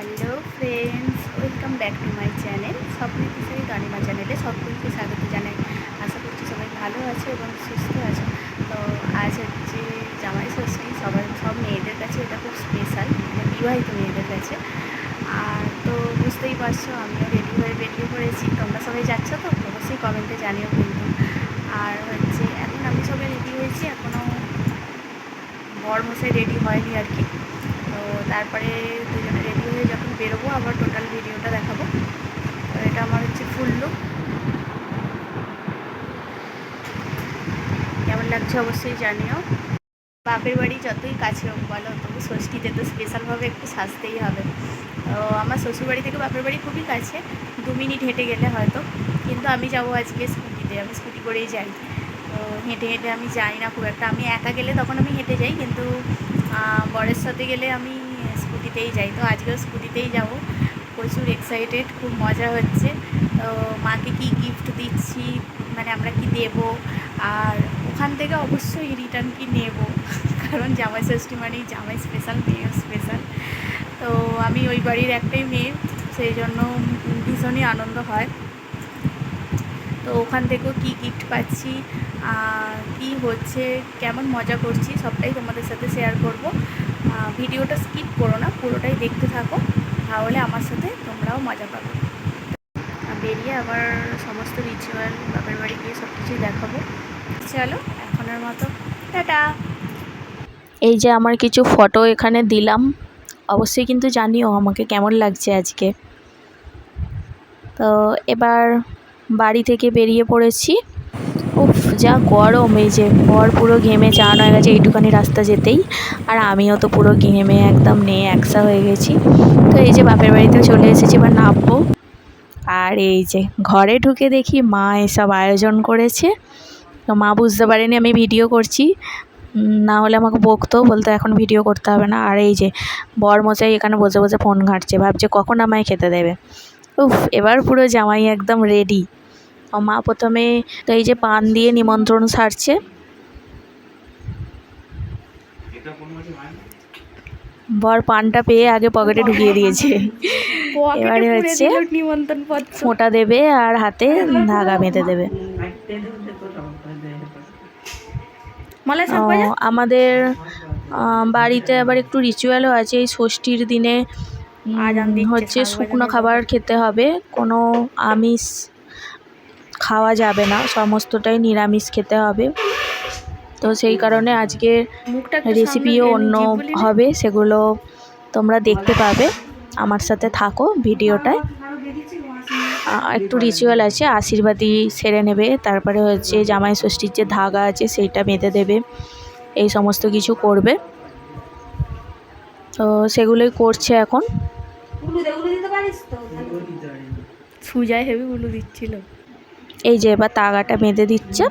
Hello friends, welcome back to my channel স্বপ্নের কিশোরী গানিমা চ্যানেলে সকলকে স্বাগত জানাই। আশা করছি সবাই ভালো আছে এবং সুস্থ আছে। তো আজ হচ্ছে জামাই ষষ্ঠী, সব মেয়েদের কাছে এটা খুব স্পেশাল, মানে বিবাহিত মেয়েদের কাছে। আর তো বুঝতেই পারছো, আমিও রেডি হয়ে বেরিয়ে পড়েছি। তোমরা সবাই যাচ্ছ তো অবশ্যই কমেন্টে জানিও কিন্তু। আর হচ্ছে এখন আমি সবাই রেডি হয়েছি, এখনও বরমশাই রেডি হয়নি আর কি। তো তারপরে দুজনে রেডি হয়ে যখন বেরোবো আবার টোটাল ভিডিওটা দেখাবো। তো এটা আমার হচ্ছে ফুল লুক। কেমন লাগছে অবশ্যই জানিও। বাপের বাড়ি যতই কাছে হোক বলো, তবু ষষ্ঠীতে তো স্পেশালভাবে একটু সাজতেই হবে। তো আমার শ্বশুরবাড়ি থেকে বাপের বাড়ি খুবই কাছে, 2 মিনিট হেঁটে গেলে হয়তো। কিন্তু আমি যাবো আজকে স্কুটিতে, আমি স্কুটি করেই যাই। তো হেঁটে হেঁটে আমি যাই না খুব একটা। আমি একা গেলে তখন আমি হেঁটে যাই, কিন্তু বরের সাথে গেলে আমি স্কুটিতেই যাই। তো আজকেও স্কুটিতেই যাব। প্রচুর এক্সাইটেড, খুব মজা হচ্ছে। তো মাকে কি গিফট দিচ্ছি, মানে আমরা কি দেবো, আর ওখান থেকে অবশ্যই রিটার্ন কি নেব, কারণ জামাই ষষ্ঠী মানেই জামাই স্পেশাল, মেয়েও স্পেশাল। তো আমি ওই বাড়ির একটাই মেয়ে, সেই জন্য ভীষণই আনন্দ হয়। তো ওখান থেকেও কী গিফট পাচ্ছি, কি হচ্ছে, কেমন মজা করছি, সবটাই তোমাদের সাথে শেয়ার করব। ভিডিওটা স্কিপ করো না, পুরোটাই দেখতে থাকো, তাহলে আমার সাথে তোমরাও মজা পাবে। বেরিয়ে আবার সমস্ত রিচুয়াল বাপের বাড়ি গিয়ে সব কিছুই দেখাবো। চলো এখনের মতো টাটা। এই যে আমার কিছু ফটো এখানে দিলাম, অবশ্যই কিন্তু জানিও আমাকে কেমন লাগছে আজকে। তো এবার বাড়ি থেকে বেরিয়ে পড়েছি। উফ, যা গরম! এই যে বর পুরো ঘেমে চান হয়ে গেছে এইটুখানি রাস্তা যেতেই, আর আমিও তো পুরো ঘেমে একদম একসা হয়ে গেছি। তো এই যে বাপের বাড়িতে চলে এসেছি, এবার নামবো। আর এই যে ঘরে ঢুকে দেখি মা এসব আয়োজন করেছে। তো মা বুঝতে পারেনি আমি ভিডিও করছি, না হলে আমাকে বকতো, বলতো এখন ভিডিও করতে হবে না। আর এই যে বরমশাই এখানে বসে বসে ফোন ঘাঁটছে, ভাবছে কখন আমায় খেতে দেবে। উফ, এবার পুরো জামাই একদম রেডি। মা প্রথমে তো এই যে পান দিয়ে নিমন্ত্রণ সারছে। বর পানটা পেয়ে আগে পকেটে ঢুকিয়ে দিয়েছে। এবারে হচ্ছে নিমন্ত্রণ পত্র ফোঁটা দেবে আর হাতে ধাগা বেঁধে দেবে। আমাদের বাড়িতে আবার একটু রিচুয়ালও আছে এই ষষ্ঠীর দিনে। হচ্ছে শুকনো খাবার খেতে হবে, কোনো আমিষ খাওয়া যাবে না, সমস্তটাই নিরামিষ খেতে হবে। তো সেই কারণে আজকের রেসিপিও অন্য হবে, সেগুলো তোমরা দেখতে পাবে। আমার সাথে থাকো ভিডিওটায়। একটু রিচুয়াল আছে, আশীর্বাদই সেরে নেবে, তারপরে হচ্ছে জামাই ষষ্ঠীর যে ধাগা আছে সেইটা বেঁধে দেবে, এই সমস্ত কিছু করবে। তো সেগুলোই করছে এখন। সুজায় হেভি উলু দিচ্ছিল। এই যে এবার তাগাটা বেঁধে দিচ্ছে।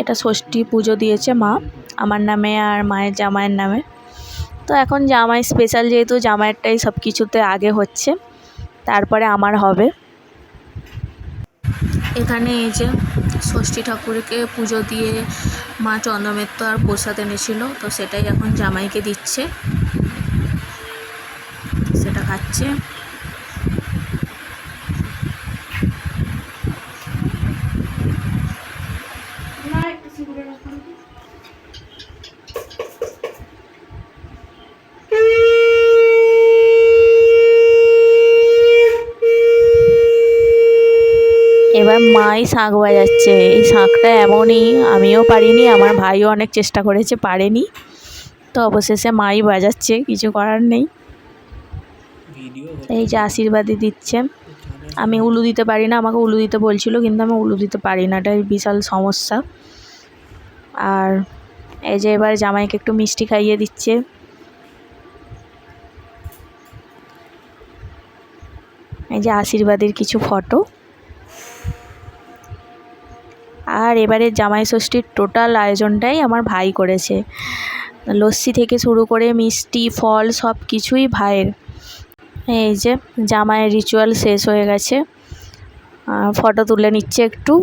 এটা ষষ্ঠী পুজো দিয়েছে মা আমার নামে আর মায়ের জামাইয়ের নামে। তো এখন জামাই স্পেশাল, যেহেতু জামাইয়েরটাই সব কিছুতে আগে হচ্ছে, তারপরে আমার হবে। এখানে এই যে ষষ্ঠী ঠাকুরকে পুজো দিয়ে মা চন্দ্রমেত্ত আর প্রসাদ এনেছিল, তো সেটাই এখন জামাইকে দিচ্ছে, সেটা খাচ্ছে। এবার মাই শাঁখ বাজাচ্ছে। এই শাঁখটা এমনই, আমিও পারিনি, আমার ভাইও অনেক চেষ্টা করেছে, পারেনি। তো অবশেষে মাই বাজাচ্ছে, কিছু করার নেই। এই যে আশীর্বাদই দিচ্ছে। আমি উলু দিতে পারি না, আমাকে উলু দিতে বলছিল, কিন্তু আমি উলু দিতে পারি না, এটাই বিশাল সমস্যা। আর এই যে এবার জামাইকে একটু মিষ্টি খাইয়ে দিচ্ছে। এই যে আশীর্বাদের কিছু ফটো। আর এবারে জামাই ষষ্ঠীর টোটাল আয়োজনটাই আমার ভাই করেছে, লস্যি থেকে শুরু করে মিষ্টি ফল সব কিছুই ভাইয়ের। এই যে জামাইয়ের রিচুয়াল শেষ হয়ে গেছে, ফটো তুলে নিচ্ছে একটু।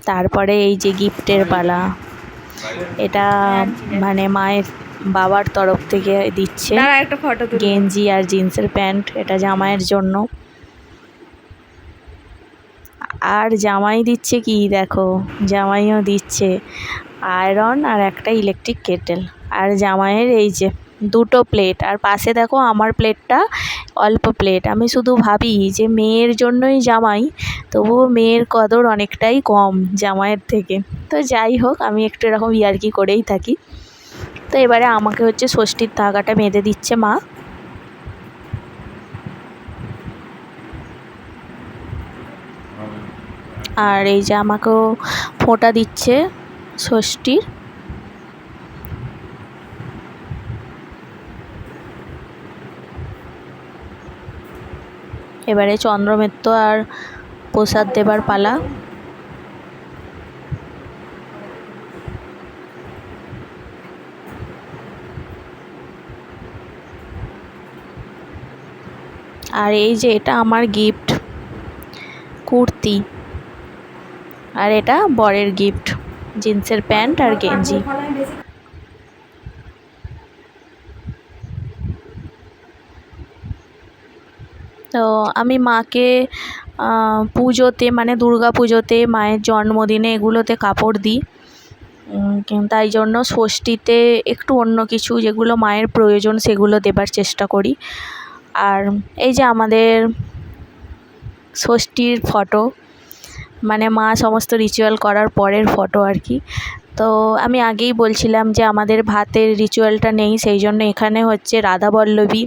তারপরে এই যে গিফটের পালা, এটা মানে মায়ের বাবার তরফ থেকে দিচ্ছে দাঁড়া একটা ফটো তুলবো। গেঞ্জি আর জিন্সের প্যান্ট, এটা জামাইয়ের জন্য। আর জামাই দিচ্ছে কি দেখো, জামাইও দিচ্ছে আয়রন আর একটা ইলেকট্রিক কেটেল। আর জামাইয়ের এই যে দুটো প্লেট, আর পাশে দেখো আমার প্লেটটা অল্প প্লেট। আমি শুধু ভাবি যে মেয়ের জন্যই জামাই, তবুও মেয়ের কদর অনেকটাই কম জামাইয়ের থেকে। তো যাই হোক, আমি একটু এরকম ইয়ার্কি করেই থাকি। তো এবারে আমাকে হচ্ছে ষষ্ঠীর ধাগাটা বেঁধে দিচ্ছে মা। আর এই যে আমাকেও ফোঁটা দিচ্ছে ষষ্ঠীর। এবারে চন্দ্রমিত্র আর প্রসাদ দেবার পালা। আর এই যে এটা আমার গিফট কুর্তি, আর এটা বরের গিফট জিন্সের প্যান্ট আর গেঞ্জি। তো আমি মাকে পুজোতে মানে দুর্গা পুজোতে, মায়ের জন্মদিনে এগুলোতে কাপড় দিই। তাই জন্য ষষ্ঠীতে একটু অন্য কিছু যেগুলো মায়ের প্রয়োজন সেগুলো দেবার চেষ্টা করি। আর এই যে আমাদের ষষ্ঠীর ফটো, মানে মা সমস্ত রিচুয়াল করার পরের ফটো আর কি। তো আমি আগেই বলছিলাম যে আমাদের ভাতের রিচুয়ালটা নেই, সেই জন্য এখানে হচ্ছে রাধা বল্লভী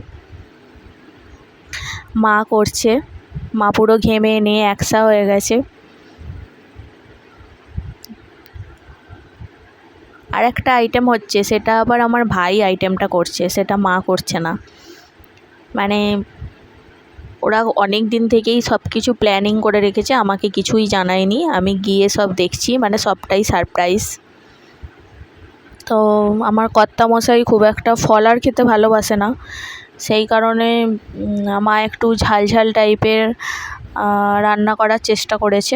মা করছে। মা পুরো ঘেমে নিয়ে একসা হয়ে গেছে। আর একটা আইটেম হচ্ছে, সেটা আবার আমার ভাই আইটেমটা করছে, সেটা মা করছে না। মানে ওরা অনেক দিন থেকেই সব কিছু প্ল্যানিং করে রেখেছে, আমাকে কিছুই জানায়নি, আমি গিয়ে সব দেখছি, মানে সবটাই সারপ্রাইজ। তো আমার কর্তামশাই খুব একটা ফল আর খেতে ভালোবাসে না, সেই কারণে মা একটু ঝাল ঝাল টাইপের রান্না করার চেষ্টা করেছে।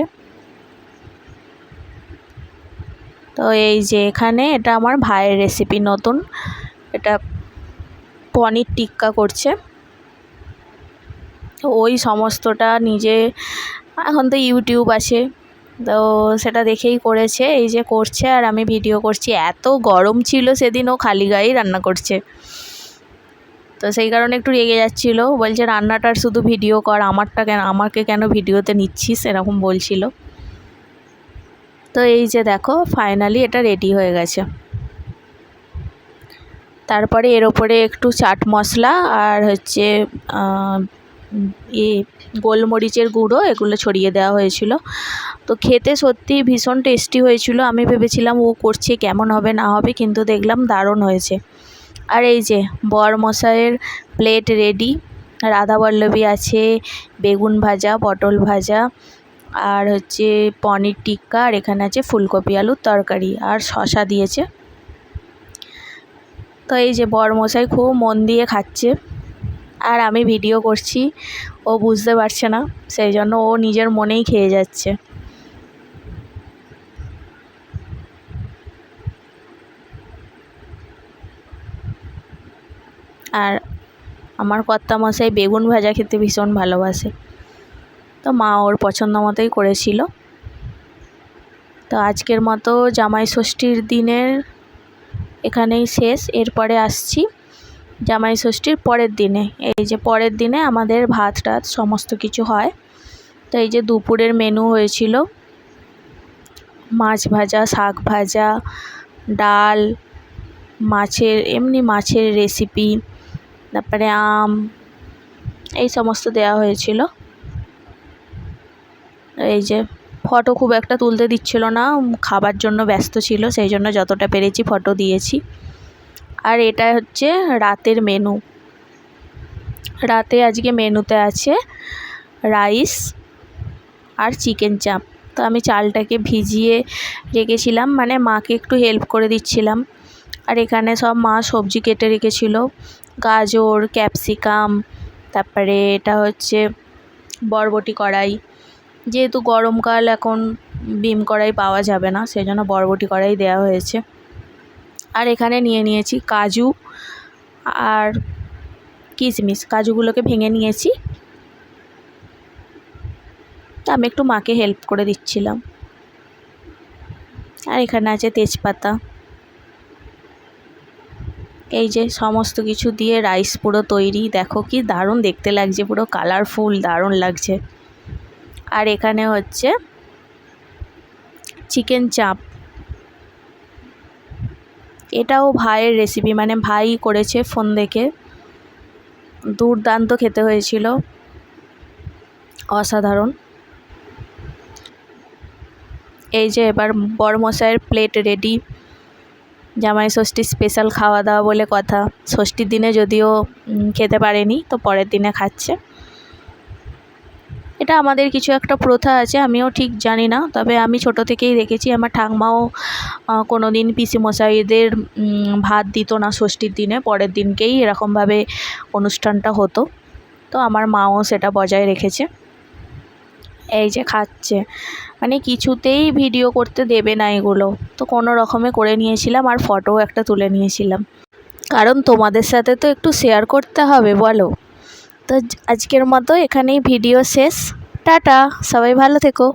তো এই যে এখানে এটা আমার ভাইয়ের রেসিপি নতুন, এটা পনির টিক্কা করছে। তো ওই সমস্তটা নিজে, এখন তো ইউটিউব আছে, তো সেটা দেখেই করেছে। এই যে করছে আর আমি ভিডিও করছি। এত গরম ছিল সেদিন, ও খালি গায়েই রান্না করছে, তো সেই কারণে একটু রেগে যাচ্ছিল, বলছে রান্নাটার শুধু ভিডিও কর, আমাকে কেন ভিডিওতে নিচ্ছিস, এরকম বলছিল। তো এই যে দেখো ফাইনালি এটা রেডি হয়ে গেছে। তারপরে এর ওপরে একটু চাট মশলা আর হচ্ছে গোলমরিচের গুঁড়ো এগুলো ছড়িয়ে দেওয়া হয়েছিল। তো খেতে সত্যিই ভীষণ টেস্টি হয়েছিল। আমি ভেবেছিলাম ও করছে কেমন হবে না হবে, কিন্তু দেখলাম দারুণ হয়েছে। আর এই যে বরমশাইয়ের প্লেট রেডি, রাধা বল্লভী আছে, বেগুন ভাজা, পটল ভাজা, আর হচ্ছে পনির টিক্কা, আর এখানে আছে ফুলকপি আলুর তরকারি, আর শসা দিয়েছে। তো এই যে বরমশাই খুব মন দিয়ে খাচ্ছে, আর আমি ভিডিও করছি, ও বুঝতে পারছে না, সেই জন্য ও নিজের মনেই খেয়ে যাচ্ছে। আর আমার কর্তামশাই বেগুন ভাজা খেতে ভীষণ ভালোবাসে, তো মা ওর পছন্দ মতোই করেছিল। তো আজকের মতো জামাই ষষ্ঠীর দিনের এখানেই শেষ। এরপরে আসছি জামাই ষষ্ঠীর পরের দিনে। এই যে পরের দিনে আমাদের ভাত টাত সমস্ত কিছু হয়। তো এই যে দুপুরের মেনু হয়েছিল মাছ ভাজা, শাক ভাজা, ডাল, মাছের রেসিপি, তারপরে আম, এই সমস্ত দেওয়া হয়েছিল। এই যে ফটো খুব একটা তুলতে দিচ্ছিল না, খাবার জন্য ব্যস্ত ছিল, সেই জন্য যতটা পেরেছি ফটো দিয়েছি। আর এটা হচ্ছে রাতের মেনু। রাতে আজকে মেনুতে আছে রাইস আর চিকেন চাপ। তো আমি চালটাকে ভিজিয়ে রেখেছিলাম, মানে মাকে একটু হেল্প করে দিচ্ছিলাম। আর এখানে সব মা সবজি কেটে রেখেছিল, গাজর, ক্যাপসিকাম, তারপরে এটা হচ্ছে বরবটি কড়াই, যেহেতু গরমকাল এখন বিম কড়াই পাওয়া যাবে না, সেই জন্য বরবটি কড়াই দেওয়া হয়েছে। আর এখানে নিয়ে নিয়েছি কাজু আর কিশমিশ, কাজুগুলোকে ভেঙে নিয়েছি। তা আমি একটু মাকে হেল্প করে দিচ্ছিলাম। আর এখানে আছে তেজপাতা। এই যে সমস্ত কিছু দিয়ে রাইস পুরো তৈরি। দেখো কি দারুণ দেখতে লাগছে, পুরো কালারফুল, দারুণ লাগছে। আর এখানে হচ্ছে চিকেন চাপ। এটাও ভাইয়ের রেসিপি, মানে ভাই করেছে ফোন দেখে। দুর্দান্ত খেতে হয়েছিল, অসাধারণ। এই যে এবার বড়মশাইয়ের প্লেট রেডি। জামাই ষষ্ঠীর স্পেশাল খাওয়া দাওয়া বলে কথা। ষষ্ঠীর দিনে যদিও খেতে পারেনি, তো পরের দিনে খাচ্ছে। এটা আমাদের কিছু একটা প্রথা আছে, আমিও ঠিক জানি না, তবে আমি ছোট থেকেই দেখেছি। আমার ঠাকমাও কোনো দিন পিসিমশাইদের ভাত দিত না ষষ্ঠীর দিনে, পরের দিনকেই এরকমভাবে অনুষ্ঠানটা হতো। তো আমার মাও সেটা বজায় রেখেছে। এই যে খাচ্ছে, মানে কিছুতেই ভিডিও করতে দেবে না এগুলো, তো কোনো রকমে করে নিয়েছিলাম। আর ফটোও একটা তুলে নিয়েছিলাম, কারণ তোমাদের সাথে তো একটু শেয়ার করতে হবে বলো। তো আজকের মতো এখানেই ভিডিও শেষ। টাটা, সবাই ভালো থেকো।